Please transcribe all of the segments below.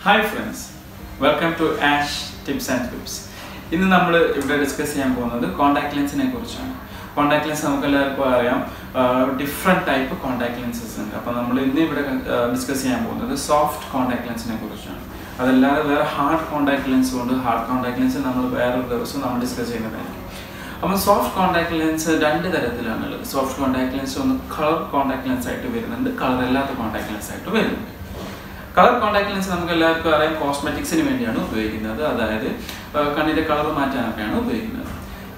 Hi friends, welcome to Ash Tips and Tips. ഇന്ന് നമ്മൾ ഇവിടെ ഡിസ്കസ് ചെയ്യാൻ പോകുന്നത് കോൺടാക്ട് ലെൻസിനെ കുറിച്ചാണ്. കോൺടാക്ട് ലെൻസ് നമുക്ക് എല്ലാവർക്കും അറിയാം, ഡിഫറെൻറ്റ് ടൈപ്പ് കോൺടാക്ട് ലെൻസസ് ഉണ്ട്. അപ്പോൾ നമ്മൾ ഇന്ന് ഇവിടെ ഡിസ്കസ് ചെയ്യാൻ പോകുന്നത് സോഫ്റ്റ് കോൺടാക്ട് ലെൻസിനെ കുറിച്ചാണ്. അതല്ലാതെ വേറെ ഹാർഡ് കോൺടാക്ട് ലെൻസ് കൊണ്ട് ഹാർഡ് കോൺടാക്ട് ലെൻസ് നമ്മൾ വേറൊരു ദിവസം നമ്മൾ ഡിസ്കസ് ചെയ്യുന്നതായിരിക്കും. അപ്പോൾ സോഫ്റ്റ് കോൺടാക്ട് ലെൻസ് രണ്ട് തരത്തിലാണുള്ളത്. സോഫ്റ്റ് കോൺടാക്ട് ലെൻസ് ഒന്ന് കളർ കോൺടാക്ട് ലെൻസ് ആയിട്ട് വരുന്നുണ്ട്, കളർ അല്ലാത്ത കോൺടാക്ട് ലെൻസ് ആയിട്ട് വരുന്നുണ്ട്. കളർ കോൺടാക്ട് ലെൻസ് നമുക്ക് എല്ലാവർക്കും അറിയാം കോസ്മെറ്റിക്സിന് വേണ്ടിയാണ് ഉപയോഗിക്കുന്നത്, അതായത് കണ്ണിൻ്റെ കളർ മാറ്റാനൊക്കെയാണ് ഉപയോഗിക്കുന്നത്.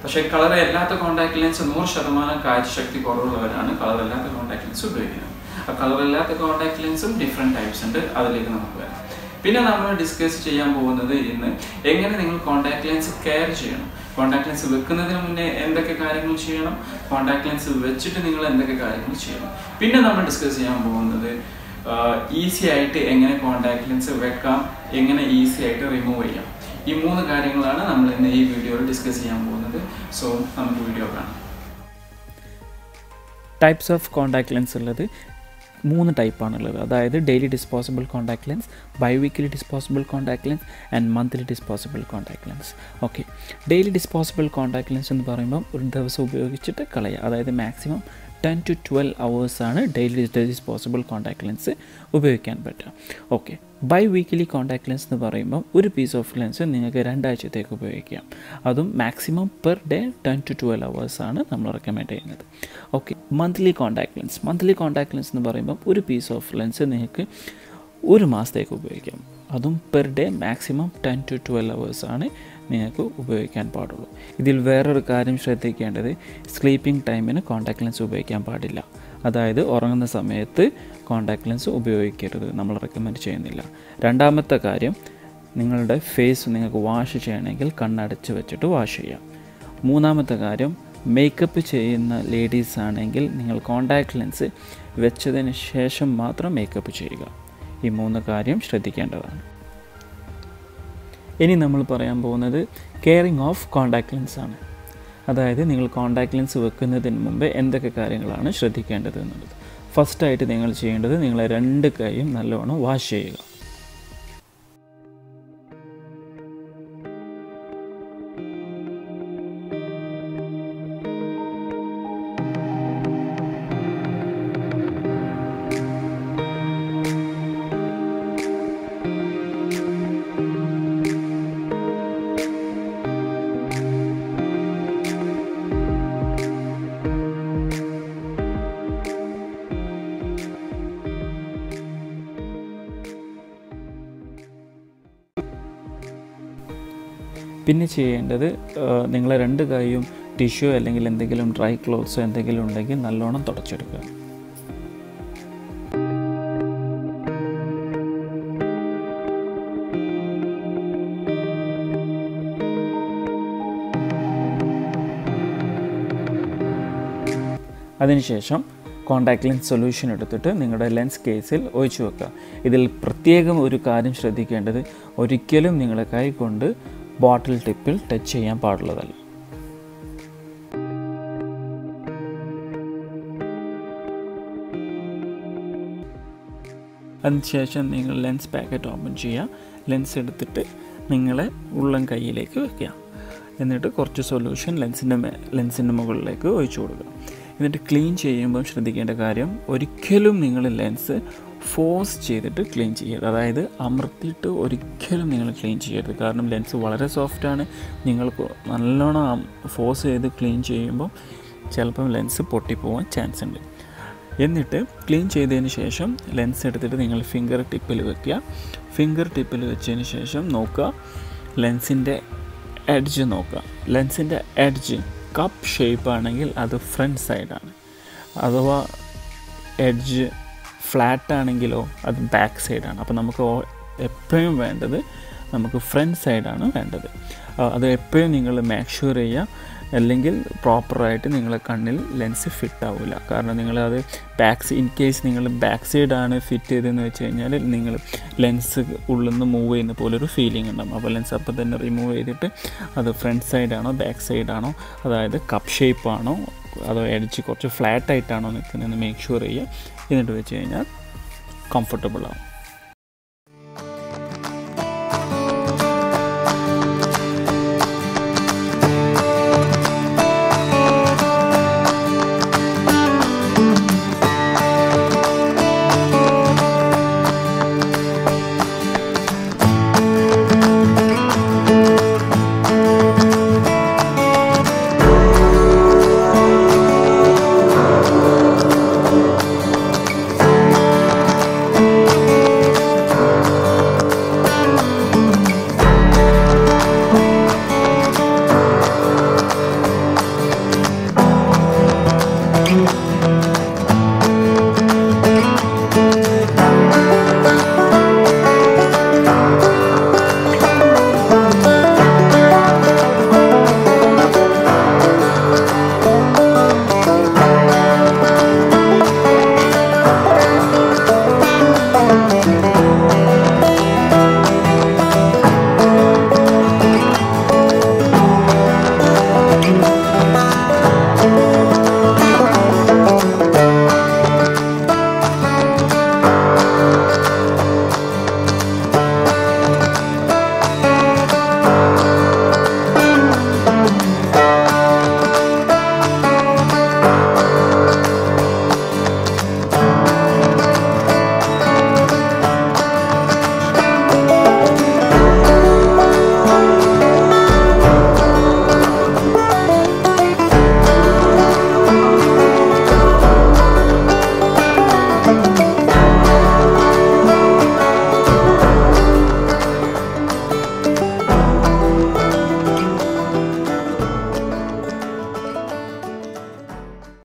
പക്ഷേ കളർ അല്ലാത്ത കോൺടാക്ട് ലെൻസ് 100% കാഴ്ചശക്തി കുറവുള്ളവരാണ് കളർ അല്ലാത്ത കോൺടാക്ട് ലെൻസ് ഉപയോഗിക്കുന്നത്. ആ കളർ അല്ലാത്ത കോൺടാക്ട് ലെൻസും ഡിഫറെൻറ്റ് ടൈപ്സ് ഉണ്ട്, അതിലേക്ക് നമുക്ക് വരാം. പിന്നെ നമ്മൾ ഡിസ്കസ് ചെയ്യാൻ പോകുന്നത് ഇന്ന് എങ്ങനെ നിങ്ങൾ കോൺടാക്ട് ലെൻസ് കെയർ ചെയ്യണം, കോൺടാക്ട് ലെൻസ് വെക്കുന്നതിന് മുന്നേ എന്തൊക്കെ കാര്യങ്ങൾ ചെയ്യണം, കോൺടാക്ട് ലെൻസ് വെച്ചിട്ട് നിങ്ങൾ എന്തൊക്കെ കാര്യങ്ങൾ ചെയ്യണം. പിന്നെ നമ്മൾ ഡിസ്കസ് ചെയ്യാൻ പോകുന്നത് ഈസി ആയിട്ട് എങ്ങനെ കോൺടാക്ട് ലെൻസ് വെക്കാം, എങ്ങനെ ഈസി ആയിട്ട് റിമൂവ് ചെയ്യാം. ഈ 3 കാര്യങ്ങളാണ് നമ്മൾ ഇന്ന് ഈ വീഡിയോയിൽ ഡിസ്കസ് ചെയ്യാൻ പോകുന്നത്. സോ നമുക്ക് വീഡിയോ കാണാം. ടൈപ്സ് ഓഫ് കോൺടാക്ട് ലെൻസ് ഉള്ളത് 3 ടൈപ്പാണുള്ളത്. അതായത് daily disposable contact lens, biweekly disposable contact lens and monthly disposable contact lens. Okay, daily disposable contact lens എന്ന് പറയുമ്പം ഒരു ദിവസം ഉപയോഗിച്ചിട്ട് കളയുക. അതായത് മാക്സിമം 10 to 12 hours ആണ് ഡെയിലി ഡിസ്പോസിബിൾ കോൺടാക്ട് ലെൻസ് ഉപയോഗിക്കാൻ പറ്റുക. Okay, biweekly contact lens എന്ന് പറയുമ്പം ഒരു പീസ് ഓഫ് ലെൻസ് നിങ്ങൾക്ക് 2 ആഴ്ചത്തേക്ക് ഉപയോഗിക്കാം. അതും maximum per day 10 to 12 hours ആണ് നമ്മൾ റെക്കമെൻഡ് ചെയ്യുന്നത്. Okay, monthly contact lens. Monthly contact lens എന്ന് പറയുമ്പം ഒരു പീസ് ഓഫ് ലെൻസ് നിങ്ങൾക്ക് 1 മാസത്തേക്ക് ഉപയോഗിക്കാം. അതും per day maximum 10 to 12 hours ആണ് നിങ്ങൾക്ക് ഉപയോഗിക്കാൻ പാടുള്ളൂ. ഇതിൽ വേറൊരു കാര്യം ശ്രദ്ധിക്കേണ്ടത്, സ്ലീപ്പിംഗ് ടൈമിന് കോൺടാക്ട് ലെൻസ് ഉപയോഗിക്കാൻ പാടില്ല. അതായത് ഉറങ്ങുന്ന സമയത്ത് കോൺടാക്ട് ലെൻസ് ഉപയോഗിക്കരുത്, നമ്മൾ റെക്കമെൻഡ് ചെയ്യുന്നില്ല. രണ്ടാമത്തെ കാര്യം, നിങ്ങളുടെ ഫേസ് നിങ്ങൾക്ക് വാഷ് ചെയ്യണമെങ്കിൽ കണ്ണടച്ച് വെച്ചിട്ട് വാഷ് ചെയ്യാം. മൂന്നാമത്തെ കാര്യം, മേക്കപ്പ് ചെയ്യുന്ന ലേഡീസ് ആണെങ്കിൽ നിങ്ങൾ കോൺടാക്ട് ലെൻസ് വെച്ചതിന് ശേഷം മാത്രം മേക്കപ്പ് ചെയ്യുക. ഈ 3 കാര്യം ശ്രദ്ധിക്കേണ്ടതാണ്. ഇനി നമ്മൾ പറയാൻ പോകുന്നത് കെയറിങ് ഓഫ് കോൺടാക്ട് ലെൻസ് ആണ്. അതായത് നിങ്ങൾ കോൺടാക്ട് ലെൻസ് വെക്കുന്നതിന് മുമ്പ് എന്തൊക്കെ കാര്യങ്ങളാണ് ശ്രദ്ധിക്കേണ്ടത് എന്നുള്ളത്. ഫസ്റ്റായിട്ട് നിങ്ങൾ ചെയ്യേണ്ടത്, നിങ്ങളെ 2 കൈയും നല്ലവണ്ണം വാഷ് ചെയ്യുക. പിന്നെ ചെയ്യേണ്ടത്, നിങ്ങളെ 2 കൈയും ടിഷ്യൂ അല്ലെങ്കിൽ എന്തെങ്കിലും ഡ്രൈ ക്ലോത്ത്സോ എന്തെങ്കിലും ഉണ്ടെങ്കിൽ നല്ലോണം തുടച്ചെടുക്കുക. അതിനുശേഷം കോൺടാക്ട് ലെൻസ് സൊല്യൂഷൻ എടുത്തിട്ട് നിങ്ങളുടെ ലെൻസ് കേസിൽ ഒഴിച്ചു വെക്കുക. ഇതിൽ പ്രത്യേകം ഒരു കാര്യം ശ്രദ്ധിക്കേണ്ടത്, ഒരിക്കലും നിങ്ങളുടെ കൈ കൊണ്ട് ബോട്ടിൽ ടിപ്പിൽ ടച്ച് ചെയ്യാൻ പാടുള്ളതല്ല. അതിനുശേഷം നിങ്ങൾ ലെൻസ് പാക്കറ്റ് ഓപ്പൺ ചെയ്യുക. ലെൻസ് എടുത്തിട്ട് നിങ്ങളെ ഉള്ളം കൈയിലേക്ക് വെക്കുക. എന്നിട്ട് കുറച്ച് സൊല്യൂഷൻ ലെൻസിൻ്റെ മുകളിലേക്ക് ഒഴിച്ചു കൊടുക്കുക. എന്നിട്ട് ക്ലീൻ ചെയ്യുമ്പോൾ ശ്രദ്ധിക്കേണ്ട കാര്യം, ഒരിക്കലും നിങ്ങൾ ലെൻസ് ഫോഴ്സ് ചെയ്തിട്ട് ക്ലീൻ ചെയ്യരുത്. അതായത് അമർത്തിയിട്ട് ഒരിക്കലും നിങ്ങൾ ക്ലീൻ ചെയ്യരുത്. കാരണം ലെൻസ് വളരെ സോഫ്റ്റാണ്. നിങ്ങൾക്ക് നല്ലോണം ഫോഴ്സ് ചെയ്ത് ക്ലീൻ ചെയ്യുമ്പോൾ ചിലപ്പം ലെൻസ് പൊട്ടിപ്പോവാൻ ചാൻസ് ഉണ്ട്. എന്നിട്ട് ക്ലീൻ ചെയ്തതിന് ശേഷം ലെൻസ് എടുത്തിട്ട് നിങ്ങൾ ഫിംഗർ ടിപ്പിൽ വെക്കുക. ഫിംഗർ ടിപ്പിൽ വെച്ചതിന് ശേഷം നോക്കുക, ലെൻസിൻ്റെ എഡ്ജ് നോക്കുക. ലെൻസിൻ്റെ എഡ്ജ് കപ്പ് ഷേപ്പ് ആണെങ്കിൽ അത് ഫ്രണ്ട് സൈഡാണ്. അഥവാ എഡ്ജ് ഫ്ലാറ്റ് ആണെങ്കിലോ അത് ബാക്ക് സൈഡാണ്. അപ്പോൾ നമുക്ക് എപ്പോഴും വേണ്ടത് നമുക്ക് ഫ്രണ്ട് സൈഡാണ് വേണ്ടത്. അത് എപ്പോഴും നിങ്ങൾ മേക്ക് ഷുവർ ചെയ്യുക. അല്ലെങ്കിൽ പ്രോപ്പറായിട്ട് നിങ്ങളെ കണ്ണിൽ ലെൻസ് ഫിറ്റ് ആവില്ല. കാരണം നിങ്ങളത് ഇൻ കേസ് നിങ്ങൾ ബാക്ക് സൈഡാണ് ഫിറ്റ് ചെയ്തതെന്ന് വെച്ച് കഴിഞ്ഞാൽ നിങ്ങൾ ലെൻസ് ഉള്ളിൽ നിന്ന് മൂവ് ചെയ്യുന്ന പോലൊരു ഫീലിംഗ് ഉണ്ടാകും. അപ്പോൾ ലെൻസ് അപ്പം തന്നെ റിമൂവ് ചെയ്തിട്ട് അത് ഫ്രണ്ട് സൈഡാണോ ബാക്ക് സൈഡാണോ, അതായത് കപ്പ് ഷേപ്പാണോ അതോ എഡ്ജ് കുറച്ച് ഫ്ലാറ്റായിട്ടാണോ നിൽക്കുന്നതെന്ന് മേക്ക് ഷുവർ ചെയ്യുക. എന്നിട്ട് വെച്ച് കഴിഞ്ഞാൽ കംഫർട്ടബിൾ ആവും.